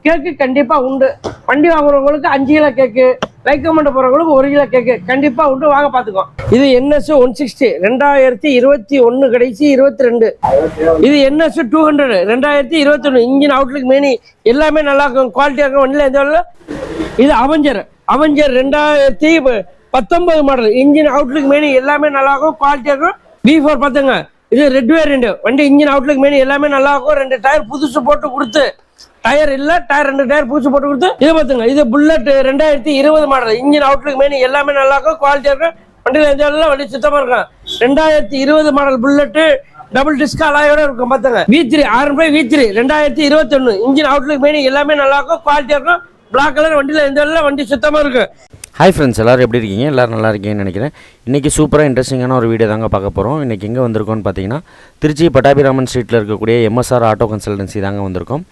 கேக்கு கண்டிப்பா உண்டு. வண்டி வாங்குறவங்களுக்கு 5 கிலோ கேக்கு, லைக் கமெண்ட் போறவங்களுக்கு 1 கிலோ கேக்கு கண்டிப்பா உண்டு. வாங்க பாத்துக்கோ. இது NS 160 2021 கடைசி 22. இது NS 200 2021 இன்ஜின் அவுட்லுக் மெனி எல்லாமே நல்லா இருக்கும், குவாலிட்டியா இருக்கும். வண்டியில எந்த இது Avenger 2019 model engine Outlook many எல்லாமே நல்லா இருக்கும், குவாலிட்டியா இருக்கும். B4 பாத்துங்க. இது ரெட் வேரியன்ட் வண்டி. இன்ஜின் அவுட்லுக் மெனி எல்லாமே நல்லா இருக்கும். 2 டயர் புதுசு போட்டு கொடுத்து, டயர் இல்ல டயர் 2 டயர் புதுசு போட்டு கொடுத்து. இது பாத்துங்க. இது bullet 2020 model engine Outlook many எல்லாமே நல்லா இருக்கும், குவாலிட்டியா இருக்கும். வண்டியில எந்த வண்டி சுத்தமா இருக்கும். 2020 மாடல் புல்லட் டபுள் டிஸ்க் அலாயோட இருக்கும் பாத்துங்க. V3 R5 V3 2021 engine Outlook many எல்லாமே நல்லா இருக்கும், குவாலிட்டியா இருக்கும். பிளாக் கலர் வண்டியில எந்த வண்டி சுத்தமா இருக்கு. ஹாய் ஃப்ரெண்ட்ஸ், எல்லோரும் எப்படி இருக்கீங்க? எல்லோரும் நல்லா இருக்கீங்கன்னு நினைக்கிறேன். இன்றைக்கி சூப்பராக இன்ட்ரெஸ்டிங்கான ஒரு வீடியோ தாங்க பார்க்க போகிறோம். இன்றைக்கி எங்கே வந்திருக்கோன்னு பார்த்தீங்கன்னா, திருச்சி பட்டாபிராமன் ஸ்ட்ரீட்டில் இருக்கக்கூடிய MSR ஆட்டோ கன்சல்டன்சி தாங்க வந்திருக்கோம்.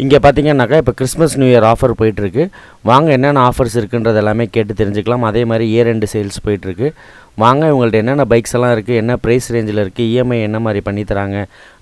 இங்கே பார்த்தீங்கன்னாக்கா இப்போ கிறிஸ்மஸ் நியூ இயர் ஆஃபர் போயிட்டுருக்கு. வாங்க என்னென்ன ஆஃபர்ஸ் இருக்குன்றது எல்லாமே கேட்டு தெரிஞ்சுக்கலாம். அதே மாதிரி இயர் எண்டு சேல்ஸ் போயிட்டுருக்கு. வாங்க இவங்கள்ட்ட என்னென்ன பைக்ஸ் எல்லாம் இருக்குது, என்ன ப்ரைஸ் ரேஞ்சில் இருக்குது, EMI என்ன மாதிரி பண்ணித்தராங்க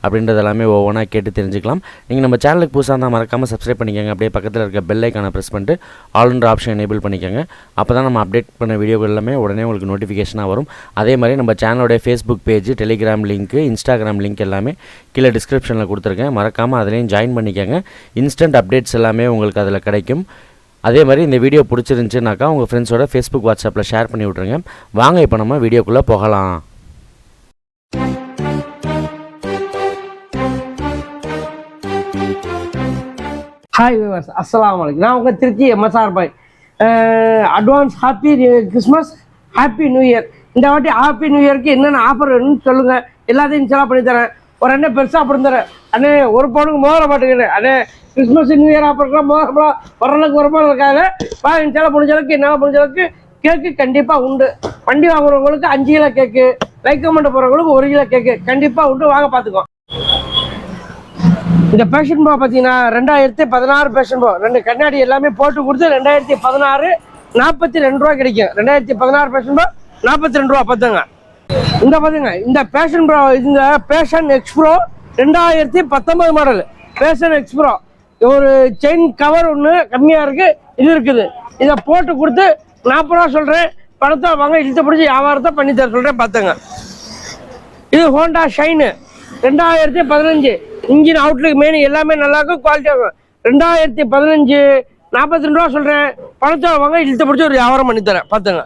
அப்படின்றது எல்லாமே ஒவ்வொன்றா கேட்டு தெரிஞ்சுக்கலாம். நீங்கள் நம்ம சேனலுக்கு புதுசாக இருந்தால் மறக்காமல் சப்ஸ்கிரைப் பண்ணிக்கோங்க. அப்படியே பக்கத்தில் இருக்க பெல் ஐக்கானை ப்ரெஸ் பண்ணிட்டு ஆல்ன்ற ஆப்ஷன் எனேபிள் பண்ணிக்கோங்க. அப்போ தான் நம்ம அப்டேட் பண்ண வீடியோகள் எல்லாமே உடனே உங்களுக்கு நோட்டிஃபிகேஷனாக வரும். அதே மாதிரி நம்ம சேனலோடைய ஃபேஸ்புக் பேஜ், டெலிகிராம் லிங்க்கு, இன்ஸ்டாகிராம் லிங்க் எல்லாமே கீழே டிஸ்கிரிப்ஷனில் கொடுத்துருக்கேன். மறக்காமல் அதுலேயும் ஜாயின் பண்ணிக்கோங்க. இன்ஸ்டன்ட் அப்டேட்ஸ் எல்லாமே உங்களுக்கு அதில் கிடைக்கும். அதே மாதிரி இந்த வீடியோ பிடிச்சிருந்துச்சுனாக்கா உங்கள் ஃப்ரெண்ட்ஸோட ஃபேஸ்புக் வாட்ஸ்அப்பில் ஷேர் பண்ணி விட்ருங்க. வாங்க இப்போ நம்ம வீடியோக்குள்ளே போகலாம். ஹாய் வியூவர்ஸ், அஸ்ஸலாமு அலைக்கும். நான் உங்கள் Trichy MSR Bhai. Advance happy Christmas, happy new year. இந்த வாட்டி ஹாப்பி நியூ இயருக்கு என்னென்ன ஆஃபர் வேணும்னு சொல்லுங்கள், எல்லாத்தையும் செலவு பண்ணி தரேன். ஒரு அண்ணன் பெருசாக பிறந்துறேன். அண்ணே ஒரு பவுனுக்கு மோதிர மாட்டேங்கிறேன். அண்ணே கிறிஸ்மஸ் நியூ இயர் ஆஃபருக்குலாம் மோதிரம் வரலுக்கு ஒரு பவுன் இருக்காது. செலவு முடிஞ்சளவுக்கு என்ன முடிஞ்சளவுக்கு கேக்கு கண்டிப்பாக உண்டு. வண்டி வாங்குறவங்களுக்கு 5 கிலோ கேக்கு, லைக் கமெண்ட் போகிறவங்களுக்கு 1 கிலோ கேக்கு கண்டிப்பாக உண்டு. வாங்க பார்த்துக்கோ. இந்த பேஷன் ப்ரோ பார்த்தீங்கன்னா 2016 பேஷன் ப்ரோ 2 கண்ணாடி எல்லாமே போட்டு கொடுத்து 2016 42 ரூபா கிடைக்கும். 2016 பேஷன் ப்ரோ 42 ரூபா பார்த்துங்க. இந்த பார்த்துங்க, இந்த பேஷன் ப்ரோ, இந்த Passion Xpro 2019 model Passion Xpro. ஒரு செயின் கவர் ஒன்று கம்மியாக இருக்குது, இது இருக்குது. இதை போட்டு கொடுத்து 40 ரூபா சொல்கிறேன். பணத்தை வாங்க, இழுத்து பிடிச்சி வியாபாரத்தை பண்ணி தர சொல்கிறேன் பார்த்துங்க. இது Honda Shine 2015 engine outlook main எல்லாமே நல்லாயிருக்கும், குவாலிட்டியாக இருக்கும். 2015 42 ரூபா சொல்கிறேன். பணத்தை வாங்க, இழுத்து பிடிச்சி ஒரு வியாபாரம் பண்ணித்தரேன் பார்த்துங்க.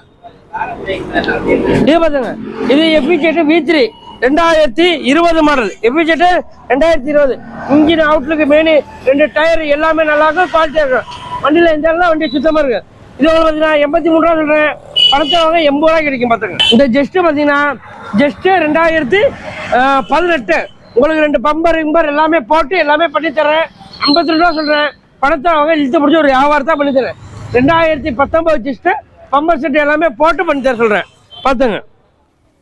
இது பார்த்துங்க, இது எஃபிஜெட் V3 2020 மாடல். எஃபிஜெட் 2020 இன்ஜின் அவுட்லுக் மெயின் 2 டயர் எல்லாமே நல்லாயிருக்கும், குவாலிட்டியாக இருக்கும். வண்டியில் எந்த வண்டி சுத்தமாக இருக்குது. இது பார்த்தீங்கன்னா 83 ரூபா சொல்கிறேன். பணத்தை வாங்க 80 ரூபா கிடைக்கும் பார்த்துங்க. இந்த ஜஸ்ட்டு பார்த்தீங்கன்னா ஜஸ்ட்டு 2018 உங்களுக்கு 2 பம்பர் கிம்பர் எல்லாமே போட்டு எல்லாமே பண்ணித்தரேன். 52 ரூபா சொல்கிறேன். பணத்தை வாங்க, இழுத்து பிடிச்சி ஒரு வியாபாரத்தை பண்ணித்தரேன். 2019 ஜஸ்ட்டு பம்பர் செட் எல்லாமே போட்டு பண்ணித்தர சொல்கிறேன் பார்த்துங்க.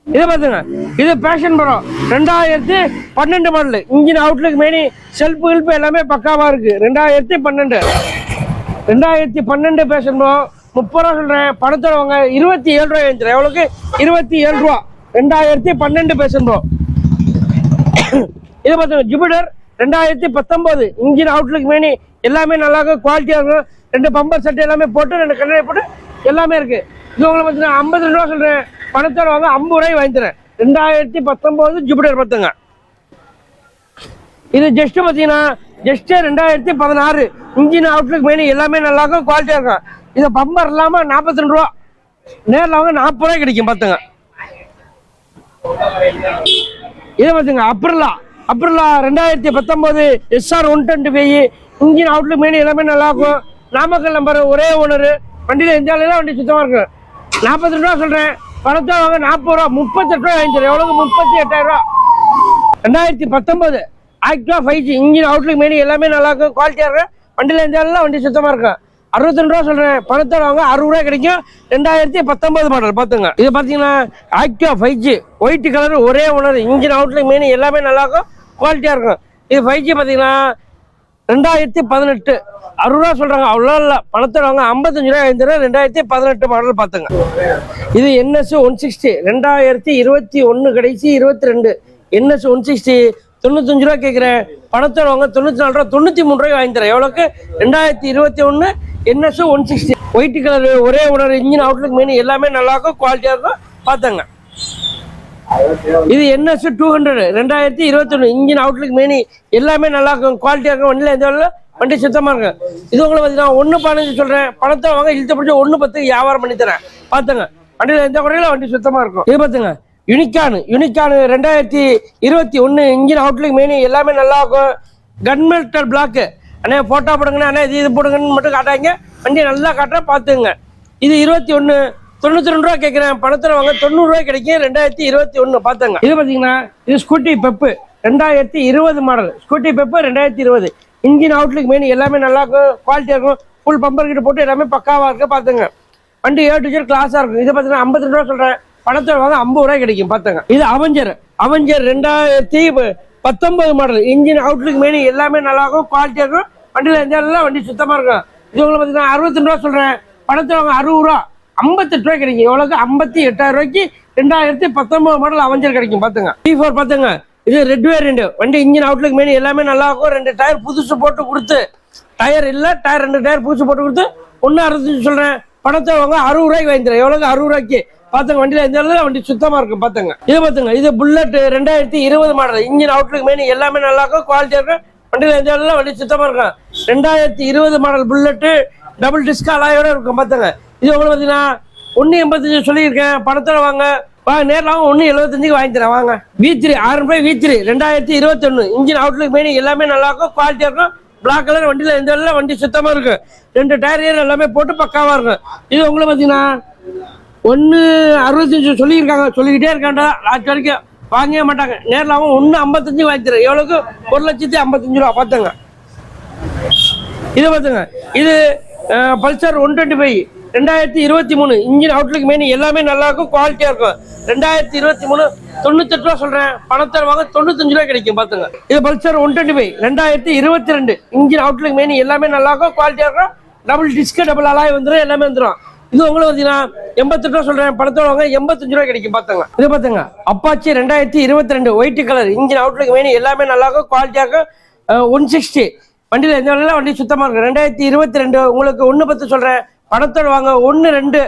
இது பார்த்துங்க, இது Passion Pro 2012 model engine outlook main self help எல்லாமே பக்காவாக இருக்குது. 2012 பேஷன் ப்ரோ 30 ரூபா சொல்கிறேன். பணத்தோட வாங்க 27 ரூபா எழுந்துறேன். எவ்வளோக்கு 27 ரூபா. 2012 பேஷன் ப்ரோ. இது பார்த்துங்க, ஜூபிட்டர் 2019 இன்ஜின் அவுட்லுக் மெயின் எல்லாமே நல்லா இருக்கும், குவாலிட்டியாக இருக்கும். 2 பம்பர் செட் எல்லாமே போட்டு 2 கண்ணாடி போட்டு எல்லாமே இருக்குது. இது உங்களுக்கு பார்த்தீங்கன்னா 52 ரூபா சொல்கிறேன். பணத்தோட வாங்க 50 ரூபாய் வாங்கி தரேன். 2019 ஜூபிட்டர் பார்த்துங்க. இது ஜஸ்ட் பார்த்தீங்கன்னா ஜஸ்ட் 2016 இன்ஜின் அவுட்லுக் மெயின் எல்லாமே நல்லா இருக்கும், குவாலிட்டியாக இருக்கும். இது பம்பர் இல்லாமல் 42 ரூபா. நேரில் வாங்க 40 ரூபாய் கிடைக்கும் பார்த்துங்க. இது பார்த்துங்க, Aprilia 2019 SR 125 engine outlook main எல்லாமே நல்லா இருக்கும். நாமக்கல் நம்பர், ஒரே ஓனரு. வண்டியில் எந்த வண்டி சுத்தமாக இருக்கும். 42 ரூபா சொல்கிறேன். பணத்தை வாங்க 40 ரூபா. 38 ரூபாய் வாங்கிக்கிறேன். எவ்வளோக்கு 38,000 ரூபா. 2019 ஆக்டிவா 5G இன்ஜின் அவுட்லுக் மெயின் எல்லாமே நல்லா இருக்கும், குவாலிட்டியாக இருக்கும். வண்டியில் எந்த வண்டி சுத்தமாக இருக்கும். 62 ரூபா சொல்கிறேன். பணத்தை வாங்க 60 ரூபாய் கிடைக்கும். 2019 மாடல் பார்த்துங்க. இது பார்த்தீங்கன்னா ஆக்டிவா 5G ஒயிட் கலர், ஒரே ஓனர், இன்ஜின் அவுட்லுக் மெயின் எல்லாமே நல்லாயிருக்கும், குவாலிட்டியாக இருக்கும். இது 5G பார்த்தீங்கன்னா 2018 60 ரூபா சொல்கிறாங்க. அவ்வளோ இல்லை, பணத்தை வாங்க 55 ரூபாய் வாங்கிக்கிறேன். 2018 மாடல் பார்த்துங்க. இது NS 160 2021 கடைசி 22. NS 160 95 ரூபா கேட்குறேன். பணத்தோட வாங்க 94 ரூபா 93 ரூபாய்க்கு வாங்கி தரேன். எவ்வளோக்கு? 2021 NS 160 ஒயிட் கலர், ஒரே ஓனர், இன்ஜின் அவுட்லுக் மெயின் எல்லாமே நல்லா இருக்கும், குவாலிட்டியாக இருக்கும். பார்த்தாங்க. இது NS 200 2021 இன்ஜின் அவுட்லுக் மெயின் எல்லாமே நல்லா இருக்கும், குவாலிட்டியாக இருக்கும். வண்டியில் எந்த வேலை வண்டி சுத்தமாக இருக்கும். இது உங்களை பார்த்தீங்கன்னா 1.15 சொல்கிறேன். பணத்தை வாங்க இழுத்த பிடிச்சி 1.10 வியாபாரம் பண்ணி தரேன். பார்த்துங்க. வண்டியில் எந்த குறையில வண்டி சுத்தமாக இருக்கும். இது பார்த்துங்க. யூனிகான் 2021 இன்ஜின் அவுட்லுக் மெயின் எல்லாமே நல்லா இருக்கும். Gunmetal black. அண்ணே ஃபோட்டோ போடுங்கண்ணா, அண்ணே இது போடுங்கன்னு மட்டும் காட்டாங்க. வண்டி நல்லா காட்டுறேன், பார்த்துங்க. இது 21 92 ரூபா கேட்குறேன். பணத்தில் வாங்க 90 ரூபாய் கிடைக்கும். 2021 பார்த்துங்க. இது பார்த்தீங்கன்னா இது scooty pep 2020 model. Scooty pep 2020 engine outlook main எல்லாமே நல்லா இருக்கும், குவாலிட்டியாக இருக்கும். ஃபுல் பம்பர் கிட்ட போட்டு எல்லாமே பக்காவாக இருக்கு. பார்த்துங்க. வண்டி A to Z கிளாஸாக இருக்கும். இது பார்த்தீங்கன்னா 52 ரூபா சொல்கிறேன். பணத்தை வாங்க 50 ரூபாய் கிடைக்கும். பார்த்துங்க. இது Avenger 2019 model engine outlook main எல்லாமே நல்லா இருக்கும், குவாலிட்டியாக இருக்கும். வண்டியில் எந்த வண்டி சுத்தமாக இருக்கும். இது உங்களுக்கு பார்த்தீங்கன்னா 62 ரூபா சொல்கிறேன். பணத்தை வாங்க 60 ரூபா 58 ரூபாய் கிடைக்கும். எவ்வளோக்கு? 58,000 ரூபாய்க்கு 2019 மாடல் அவெஞ்சர் கிடைக்கும். பார்த்துங்க. T4 பார்த்துங்க. இது ரெட் வேரியண்ட் வண்டி இன்ஜின் அவுட்லுக் மெயின் எல்லாமே நல்லா இருக்கும். 2 டயர் புதுசு போட்டு கொடுத்து, டயர் இல்லை டயர் 2 டயர் புதுசு போட்டு கொடுத்து 1.65 சொல்கிறேன். பணத்தை வாங்க 60 ரூபாய்க்கு வாங்கி தரேன். எவ்வளோக்கு? 60 ரூபாய்க்கு. பார்த்துங்க. வண்டியில் எந்த வண்டி சுத்தமாக இருக்கும். பார்த்துங்க. இது பார்த்துங்க. இது bullet 2020 model engine outlook main எல்லாமே நல்லா இருக்கும், குவாலிட்டியாக இருக்கும். வண்டியில் எந்த வண்டி சுத்தமாக இருக்கும். 2020 மாடல் புல்லட்டு டபுள் டிஸ்க் அலாயோட இருக்கும். பார்த்துங்க. இது உங்களுக்கு பார்த்தீங்கன்னா 1.85 சொல்லியிருக்கேன். பணத்தோட வாங்க நேரில் வாங்க 1.75 வாங்கி தரேன். வாங்க. V3 R5 V3 2021 engine outlook main எல்லாமே நல்லா இருக்கும், குவாலிட்டியாக இருக்கும். Black colour. வண்டியில் எந்த வண்டி சுத்தமாக இருக்கும். 2 டயர் எல்லாமே போட்டு பக்காவாக இருக்கும். இது உங்களுக்கு பார்த்தீங்கன்னா 1.65 சொல்லியிருக்காங்க. சொல்லிக்கிட்டே இருக்காண்டா லாஸ்ட் வரைக்கும் வாங்கவே மாட்டாங்க. நேரில் வாங்க 1.55 வாங்கி தரேன். எவ்வளோக்கு? 1,55,000 ரூபா. பார்த்துங்க. இது பார்த்துங்க. இது பல்சர் 125 2023 இன்ஜின் அவுட்லுக் மெயின் எல்லாமே நல்லா இருக்கும், குவாலிட்டியாக இருக்கும். 2023 98 ரூபா சொல்கிறேன். பணத்தை வாங்க 95 ரூபா கிடைக்கும். பார்த்துங்க. இது பல்சர் 125 2022 இன்ஜின் அவுட்லுக் மெயின் எல்லாமே நல்லா இருக்கும், குவாலிட்டியாக இருக்கும். டபுள் டிஸ்க் டபுள் அலாய் வந்துடும், எல்லாமே வந்துடும். இது உங்களுக்கு பார்த்தீங்கன்னா 88 ரூபா சொல்கிறேன். பணத்தோட வாங்க 85 ரூபா கிடைக்கும். பார்த்துங்க. இது பார்த்துங்க. Apache 2022 white colour engine outlook main எல்லாமே நல்லா இருக்கும், குவாலிட்டியாக இருக்கும். 160 வண்டியில் எந்த வேலை வண்டி சுத்தமாக இருக்கும். 2022 உங்களுக்கு 1.10 சொல்கிறேன். பணத்தோட வாங்க 1.2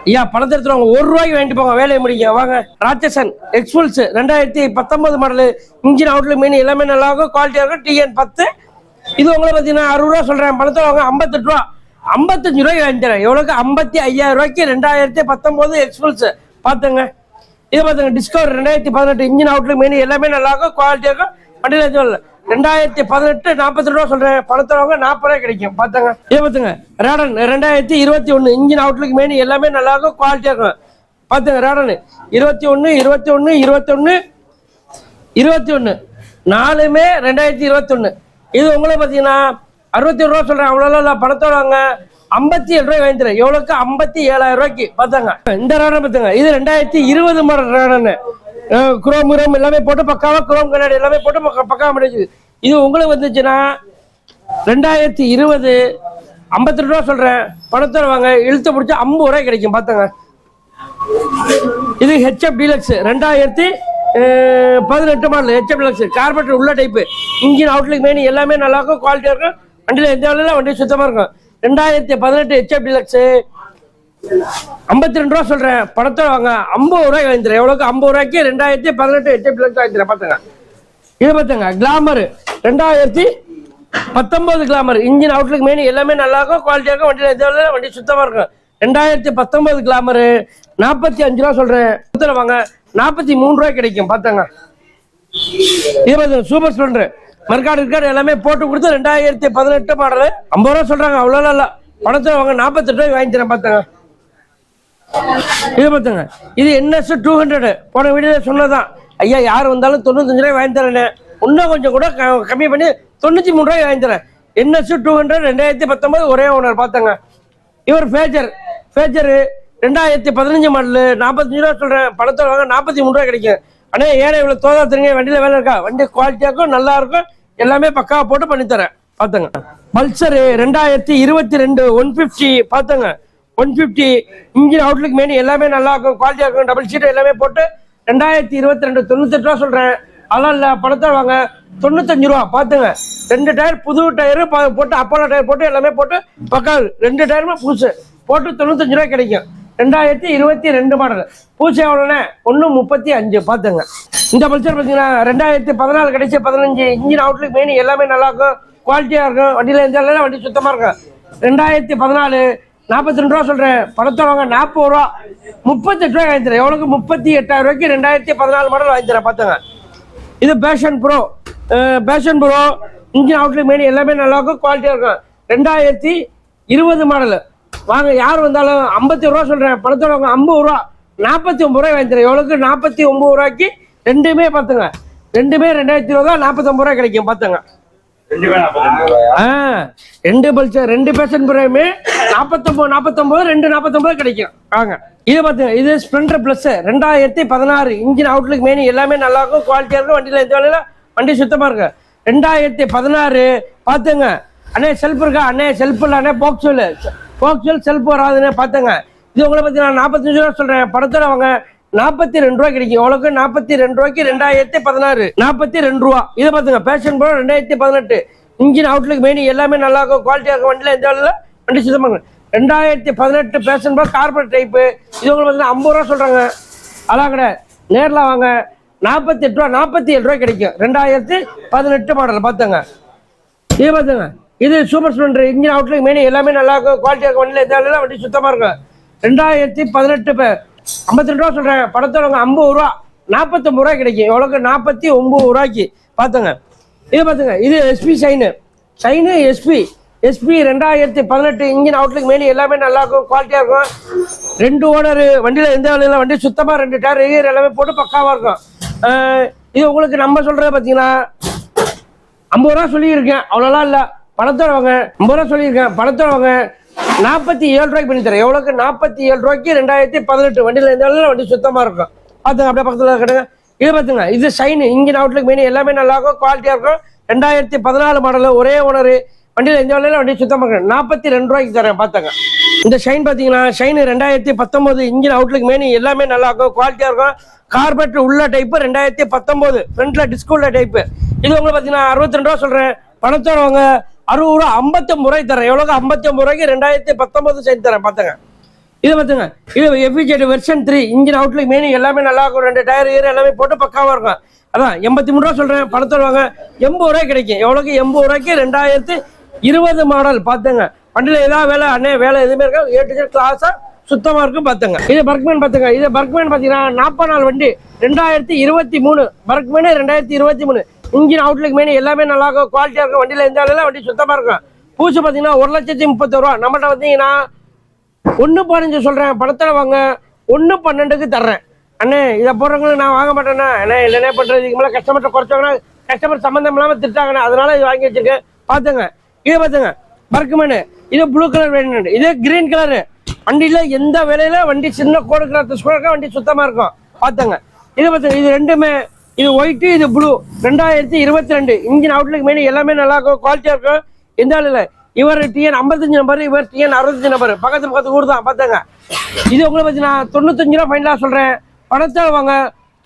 ஐயா பணத்தை எடுத்துருவாங்க. 1 ரூபாய்க்கு வாங்கிட்டு போங்க, வேலையை முடிங்க. வாங்க. ராட்சசன் எக்ஸ்புல்ஸ் 2019 மாடல் இன்ஜின் அவுட்லுக் மெயின் எல்லாமே நல்லா இருக்கும், குவாலிட்டியாக இருக்கும். TN 10 இது உங்களை பார்த்தீங்கன்னா 60 ரூபா சொல்கிறேன். பணத்தோட வாங்க 58 ரூபா 55 ரூபாய்க்கு வாங்கி தரேன். எவ்வளோக்கு? 55,000 ரூபாய்க்கு 2019 எக்ஸ்புல்ஸ். பார்த்துங்க. இதை பார்த்துங்க. டிஸ்கவர் 2018 இன்ஜின் அவுட்லுக் மெயின் எல்லாமே நல்லா இருக்கும், குவாலிட்டியாக இருக்கும். வண்டியில் எதுவும் இல்லை. 2018 42 ரூபா சொல்கிறேன். பணத்தவங்க 40 ரூபாய் கிடைக்கும். பார்த்துங்க. இதை பார்த்துங்க. ரேடன் 2021 இன்ஜின் அவுட்லுக் மெயின் எல்லாமே நல்லா இருக்கும், குவாலிட்டியாக இருக்கும். பார்த்துங்க. ரேடன் 21 4மே 2021. இது உங்களை பார்த்தீங்கன்னா 61 ரூபா சொல்கிறேன். அவ்வளோ இல்லை. பணத்தோட வாங்க 57 ரூபாய் வாங்கி தரேன். எவ்வளோக்கு? 57,000 ரூபாய்க்கு. பார்த்தாங்க. இந்த ரேடன் பார்த்துங்க. இது 2020 மாடல் ரேடன். குரோம் எல்லாமே போட்டு பக்காவா, குரோம் கண்ணாடி எல்லாமே போட்டு பக்காவா முடிஞ்சு. இது உங்களுக்கு வந்துச்சுன்னா 2020 52 ரூபா சொல்றேன். பணத்தோட வாங்க இழுத்து பிடிச்சா 50 ரூபாய் கிடைக்கும். பார்த்துங்க. இது HF deluxe 2018 model HF deluxe carburettor உள்ள டைப்பு இன்ஜின் அவுட்லுக் மெயின் எல்லாமே நல்லா இருக்கும், குவாலிட்டியாக இருக்கும். வண்டியில் எந்த வேலையில வண்டி சுத்தமாக இருக்கும். 2018 HF டீலக்ஸ் 52 ரூபா சொல்கிறேன். பணத்தோட வாங்க 50 ரூபாய்க்கு வாங்கி தரேன். எவ்வளோக்கு? 50 ரூபாய்க்கு 2018 HF டீலக்ஸ் வாங்கி தரேன். பார்த்துங்க. இது பார்த்துங்க. Glamour 2019 glamour engine outlook main எல்லாமே நல்லா இருக்கும், குவாலிட்டியாக இருக்கும். வண்டியில் எந்த வேலையில வண்டி சுத்தமாக இருக்கும். 2019 கிளாமர் 45 ரூபா சொல்கிறேன். பணத்தோட வாங்க 43 ரூபாய் கிடைக்கும். பார்த்தாங்க. இது பார்த்துங்க. சூப்பர் ஸ்ப்ளெண்டர் மர்காடு எல்லாமே போட்டு கொடுத்து 2018 மாடல் 50 ரூபா சொல்கிறாங்க. அவ்வளோ இல்லை. பணத்தோட வாங்க 48 ரூபாய்க்கு வாங்கி தரேன். பார்த்தாங்க. இது பார்த்துங்க. இது NS 200 போன வீடியோவில் சொன்னதான். ஐயா யார் வந்தாலும் 95 ரூபாய் வாங்கி தரேன். இன்னும் கொஞ்சம் கூட கம்மி பண்ணி 93 ரூபாய் வாங்கி தரேன். NS 200 2019 ஒரே ஓனர். பார்த்தாங்க. இவர் ஃபேஜர் 2015 மாடல் 45 ரூபா சொல்கிறேன். பணத்தோட வாங்க 43 ரூபாய் கிடைக்கும். ஆனால் ஏன்னா இவ்வளோ தோதா தெரியுங்க. வண்டியில் வேலை இருக்கா? வண்டி குவாலிட்டியாக்கும் நல்லா இருக்கும், எல்லாமே பக்காவாக போட்டு பண்ணித்தரேன். பார்த்துங்க. பல்சர் 2022 150. பார்த்துங்க. 150 இன்ஜின் அவுட்லுக் மெயின் எல்லாமே நல்லா இருக்கும், குவாலிட்டியாக இருக்கும். டபுள் சீட் எல்லாமே போட்டு 2022 98 ரூபா சொல்கிறேன். அதெல்லாம் இல்லை, பணத்தை வாங்க 95 ரூபா பார்த்துங்க. 2 டயர் புது டயரு போட்டு அப்போலோ டயர் போட்டு எல்லாமே போட்டு பக்காது 2 டயருமே புதுசு போட்டு 95 ரூபா கிடைக்கும். 2022 மாடல். பூச்சி எவ்வளோண்ணே 135 பார்த்துங்க. இந்த பல்சர் பார்த்தீங்கன்னா 2014 கிடைச்சி 15 இன்ஜின் அவுட்லுக் மெயின் எல்லாமே நல்லாயிருக்கும், குவாலிட்டியாக இருக்கும். வண்டியில் எந்த வண்டி சுத்தமாக இருக்கும். 2014 42 ரூபா சொல்கிறேன். பணத்தை வாங்க 40 ரூபா 38 ரூபாய் வாங்கி தரேன். எவ்வளோக்கு 38,000 ரூபாய்க்கு 2014 மாடல் வாங்கி தரேன் பார்த்துங்க. இது Passion Pro engine outlook main எல்லாமே நல்லாயிருக்கும், குவாலிட்டியாக இருக்கும். 2020 மாடல் வாங்க. யார் வந்தாலும் 50 ரூபா சொல்கிறேன். பணத்தை வாங்க 50 ரூபா 49 ரூபாய் வாங்கி தரேன். எவ்வளோக்கு 49 ரூபாய்க்கு ரெண்டுமே பார்த்துங்க. ரெண்டுமே 2020 தான் 49 ரூபாய் கிடைக்கும் பார்த்துங்க. 2 பல்சர் 2 பேஷன் ப்ரோமே 49 2 49 கிடைக்கும் வாங்க. இது பார்த்துங்க. இது Splendor plus 2016 engine outlook main எல்லாமே நல்லா இருக்கும், குவாலிட்டியாக இருக்கும். வண்டியில் எந்த வேலையில வண்டி சுத்தமாக இருக்கு. 2016 பார்த்துங்க. அண்ணே செல்ஃப் இருக்கா? அண்ணே செல்ஃப் இல்லை அண்ணே, போக்சுவல் செல்ஃப் வராதுன்னு பார்த்துங்க. இது உங்களை பற்றி நான் 45 ரூபா சொல்கிறேன். படத்தோட வாங்க 42 ரூபா கிடைக்கும். எவ்வளோக்கு 42 ரூபாய்க்கு 2016 42 ரூபா. இதை பார்த்துங்க. Passion Pro 2018 engine outlook main எல்லாமே நல்லா இருக்கும், குவாலிட்டியாக இருக்கும். வண்டியில் எந்த வேலையில் வண்டி சுத்தமாக 2018 பேஷன் ப்ரோ கார்பரேட் டைப்பு. இது உங்களுக்கு பார்த்தீங்கன்னா 50 ரூபா சொல்கிறாங்க. அதான் கிடையாது, நேரில் வாங்க 48 ரூபா 47 ரூபாய் கிடைக்கும். 2018 மாடல் பார்த்துங்க. இது பார்த்துங்க. இது super Splendor engine outlook main எல்லாமே நல்லா இருக்கும், குவாலிட்டியாக இருக்கும். வண்டியில் எந்த வேலையில் வண்டி சுத்தமாக இருக்கும். 2018 52 ரூபா சொல்கிறேன். படத்தோட 50 ரூபா 49 ரூபாய் கிடைக்கும். எவ்வளோக்கு 49 ரூபாய்க்கு பார்த்துங்க. இது பார்த்துங்க. இது SP Shine SP 2018 engine outlook main எல்லாமே நல்லா இருக்கும், குவாலிட்டியாக இருக்கும். 2 ஓனர். வண்டியில் எந்த வேலையில் வண்டி சுத்தமாக 2 டயர் எல்லாமே போட்டு பக்காவாக இருக்கும். இது உங்களுக்கு நம்ம சொல்கிறது பார்த்தீங்கன்னா 50 ரூபா சொல்லியிருக்கேன், அவ்வளோலாம் இல்லை. பணத்தோட வாங்க 50 ரூபா சொல்லியிருக்கேன். பணத்தோட வாங்க 47 ரூபாய்க்கு பண்ணி தரேன். எவ்வளோக்கு 47 ரூபாய்க்கு 2018 வண்டியில் இருந்தாலும் வண்டி சுத்தமாக இருக்கும் பார்த்துங்க. அப்படியே பக்கத்தில் கிடையாது. இது பார்த்துங்க. இது ஷைன் இன்ஜின் அவுட்லுக் மெயின் எல்லாமே நல்லா இருக்கும், குவாலிட்டியாக இருக்கும். 2014 மாடல் ஒரே ஓனர். வண்டியில் எந்த வேலையில வண்டி சுத்தமாக இருக்கும். 42 ரூபாய்க்கு தரேன் பார்த்துங்க. இந்த ஷைன் பார்த்தீங்கன்னா ஷைன் 2019 இன்ஜின் அவுட்லுக் மெயின் எல்லாமே நல்லா இருக்கும், குவாலிட்டியாக இருக்கும். கார்பரேட் உள்ள டைப்பு 2019 ஃப்ரண்ட்டில் டிஸ்க் உள்ள டைப்பு. இது உங்களுக்கு பார்த்தீங்கன்னா 62 ரூபா சொல்கிறேன். பணத்தோட வாங்க 60 ரூபா 59 ரூபாய்க்கு தரேன். எவ்வளோக்கு 59 ரூபாய்க்கு 2019 சைன் தரேன் பார்த்துங்க. இது பார்த்துங்க. இது FZ version 3 engine outlook main எல்லாமே நல்லா இருக்கும். 2 டயர் எல்லாமே போட்டு பக்காவாக இருக்கும். அதான் 83 ரூபா சொல்கிறேன். பணத்தோட வாங்க 80 ரூபாய் கிடைக்கும். எவ்வளோக்கு 80 ரூபாய்க்கு 2020 மாடல் பார்த்துங்க. வண்டியில் ஏதாவது வேலை அண்ணே வேலை எதுவுமே இருக்கா, ஏட்டு கிளாஸாக சுத்தமாக இருக்கும் பார்த்துங்க. இது பர்க்மேன் பார்த்துங்க. இது பர்க்மேன் பார்த்தீங்கன்னா 40 நாள் வண்டி 2023 பர்க்மேனு 2023 இன்ஜின் அவுட்லுக் மெயின் எல்லாமே நல்லா இருக்கும், குவாலிட்டியாக இருக்கும். வண்டியில் எந்த வேலையில் வண்டி சுத்தமாக இருக்கும். பூச்சி பார்த்தீங்கன்னா 1,30,000 ரூபா. நம்மகிட்ட பார்த்தீங்கன்னா 1.15 சொல்கிறேன். பணத்தில் வாங்க 1.12க்கு தர்றேன். அண்ணே இதை போடுறவங்களுக்கு நான் வாங்க மாட்டேண்ணா. அண்ணே இல்லைண்ணே பண்ணுறது இதுக்கு மேலே கஸ்டமர்கிட்ட குறைச்சாங்கன்னா கஸ்டமர் சம்மந்தம் இல்லாமல் திட்டாங்கண்ணே, அதனால இது வாங்கி வச்சிருக்கேன் பார்த்துங்க. இது பார்த்துங்க. பர்க்மேனு இது ப்ளூ கலர் வேணும். இது கிரீன் கலரு. வண்டியில் எந்த வேலையில் வண்டி சின்ன கோடு கிராஸ் வண்டி சுத்தமாக இருக்கும் பார்த்துங்க. இது பார்த்துங்க. இது ரெண்டுமே. இது ஒயிட்டு, இது ப்ளூ. 2022 இன்ஜின் அவுட்லுக் மெயின் எல்லாமே நல்லா இருக்கும், குவாலிட்டியாக இருக்கும். எந்த வேலையில் இவர் டிஎன் 55 நம்பர், இவர் டிஎன் 65 நம்பர். பக்கத்து ஊர் தான் பார்த்துங்க. இது உங்களை பார்த்தீங்கன்னா 95 ரூபா ஃபைனலாக சொல்கிறேன். பணத்தால் வாங்க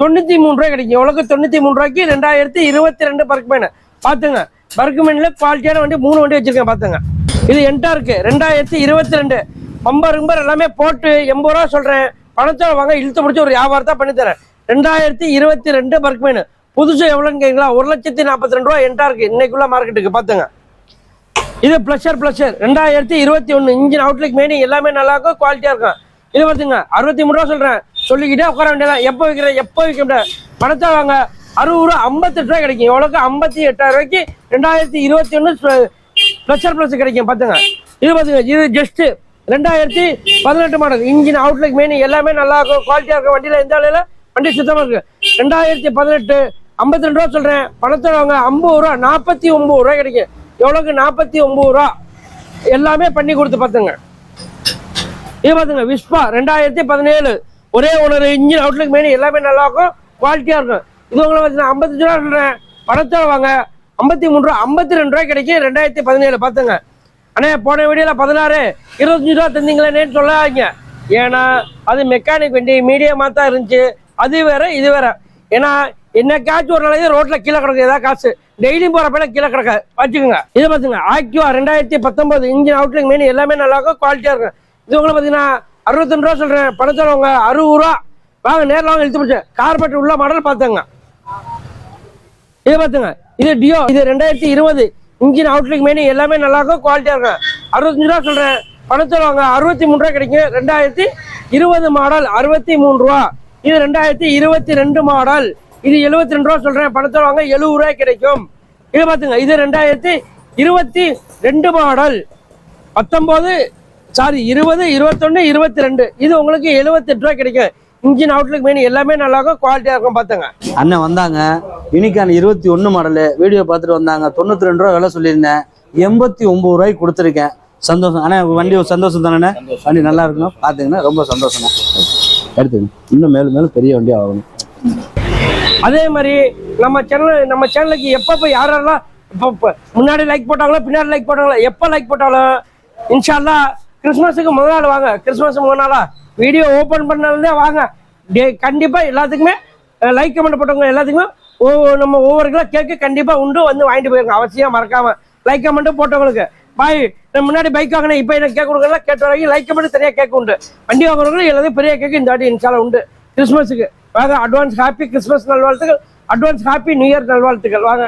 93 ரூபாய் கிடைக்கும். எவ்வளோக்கு 93 ரூபாய்க்கு 2022 பர்க்மேனு பார்த்துங்க. பர்க்மேனில் குவாலிட்டியான வண்டி 3 வண்டி வச்சுருக்கேன் பார்த்துங்க. இது என்டார்க்கு 2022 பம்பர் எல்லாமே போட்டு 80 ரூபா சொல்கிறேன். பணத்தால் வாங்க இழுத்து முடிச்சு ஒரு வியாபாரத்தை பண்ணித்தரேன். 2022 பர்க்மேனு புதுசு எவ்வளோன்னு கேட்குங்களா? 1,42 ரூபா என்டார்க்கு இன்னைக்குள்ள மார்க்கெட்டுக்கு பார்த்துங்க. இது ப்ளஷர் 2021 இன்ஜின் அவுட்லுக் மெயின் எல்லாமே நல்லா இருக்கும், குவாலிட்டியாக இருக்கும். இது பார்த்துங்க 63 ரூபா சொல்கிறேன். சொல்லிக்கிட்டே உட்கார வேண்டியதான். எப்போ விற்கிறேன் எப்போ விற்க முடியாது. பணத்தை வாங்க 60 ரூபா 58 ரூபாய் கிடைக்கும். எவ்வளோக்கு 58,000 ரூபாய்க்கு 2021 ப்ளஸ் கிடைக்கும் பார்த்துங்க. இது பார்த்துங்க. இது just 2018 model engine outlook main எல்லாமே நல்லா இருக்கும், குவாலிட்டியாக இருக்கும். வண்டியில் எந்த வேலையில் வண்டி சுத்தமாக இருக்குது. 2018 52 ரூபா சொல்கிறேன். பணத்தை வாங்க 50 ரூபா 49 ரூபாய் கிடைக்கும். எவ்வளோக்கு 49 ரூபா எல்லாமே பண்ணி கொடுத்து பார்த்துங்க. இது பார்த்துங்க. விஸ்பா 2017 ஒரே ஓனர் இன்ஜின் அவுட்லுக் மெயின் எல்லாமே நல்லா இருக்கும், குவாலிட்டியாக இருக்கும். இது உங்களை பார்த்தீங்கன்னா 55 ரூபா சொல்கிறேன். பணத்தை வாங்க 53 ரூபா 52 ரூபாய் கிடைக்கும். 2017 பார்த்துங்க. அண்ணே போன வீடியோவில் 16 25 ரூபா தந்தீங்களேன்னு சொல்லாதீங்க. ஏன்னா அது மெக்கானிக் வண்டி மீடியமாக தான் இருந்துச்சு. அது வேற இது வேற. ஏன்னா என்னைக்காச்சும் ஒரு நாளைக்கு ரோட்ல கீழே கிடக்கு ஏதாவது காசு, டெய்லியும் போறப்ப கீழே கிடக்க வச்சுக்கோங்க. இதை பாத்துங்க ஆக்டிவா 2019 இன்ஜின் அவுட்லுக் மெயின் எல்லாமே நல்லா இருக்கும், குவாலிட்டியா இருக்கும். இது உங்களுக்கு பாத்தீங்கன்னா 62 ரூபா சொல்றேன், பணத்தில் வாங்க 60 ரூபா வாங்க, நேரில் வாங்க இழுத்து பிடிச்சேன். கார்பெட் உள்ள மாடல் பார்த்துங்க. இதை பாத்துங்க இது டியோ, இது 2020 இன்ஜின் அவுட்லுக் மெயின் எல்லாமே நல்லா இருக்கும், குவாலிட்டியா இருக்கும். 65 ரூபா சொல்றேன், பணத்தில் வாங்க 63 ரூபா கிடைக்கும். 2020 மாடல் 63 ரூபா. இது 2022 மாடல், இது 72 ரூபா சொல்றேன், பணத்தில் வாங்க 70 ரூபாய் கிடைக்கும். இது பாத்துங்க இது 2022 மாடல் 20, 21, 22. இது உங்களுக்கு 78 ரூபாய் கிடைக்கும். இன்ஜின் அவுட்லுக் மெயின் எல்லாமே நல்லா இருக்கும், குவாலிட்டியா இருக்கும் பாத்துங்க. அண்ணன் வந்தாங்க யூனிகான் 21 மாடலு வீடியோ பார்த்துட்டு வந்தாங்க. 92 ரூபா விலை சொல்லியிருந்தேன், 89 ரூபாய்க்கு கொடுத்துருக்கேன். சந்தோஷம் அண்ணா, வண்டி சந்தோஷம் தானே? வண்டி நல்லா இருக்கணும், பார்த்துங்கன்னா ரொம்ப சந்தோஷம். எடுத்துக்கணும், இன்னும் மேலும் மேலும் பெரிய வண்டி ஆகணும். அதே மாதிரி நம்ம சேனலுக்கு எப்பப்போ யாரெல்லாம் இப்போ முன்னாடி லைக் போட்டாங்களோ பின்னாடி லைக் போட்டாங்களோ, எப்போ லைக் போட்டாலும் இன்ஷா அல்லாஹ் கிறிஸ்மஸுக்கு முதல் நாள் வாங்க. கிறிஸ்மஸ் முதல் நாளா வீடியோ ஓப்பன் பண்ணாலே வாங்க. கண்டிப்பாக எல்லாத்துக்குமே லைக் கமெண்ட் போட்டவங்க எல்லாத்துக்குமே நம்ம ஒவ்வொரு கிலோ கேக்கு கண்டிப்பாக உண்டு, வந்து வாங்கிட்டு போயிருங்க. அவசியம் மறக்காம லைக் கமெண்ட் போட்டவங்களுக்கு பாய். நான் முன்னாடி பைக் வாங்கினேன், இப்போ எனக்கு கேக் கொடுக்கலாம், கேட்டு வரைக்கும் லைக் கமெண்ட் தனியாக கேக் உண்டு. வண்டி வாங்குறவங்களும் எல்லாத்தையும் பெரிய கேக்கு இந்த வாட்டி இன்ஷா அல்லாஹ் உண்டு கிறிஸ்மஸுக்கு வாங்க. அட்வான்ஸ் ஹாப்பி கிறிஸ்மஸ் நல்வாழ்த்துக்கள், அட்வான்ஸ் ஹாப்பி நியூ இயர் நல்வாழ்த்துக்கள் வாங்க.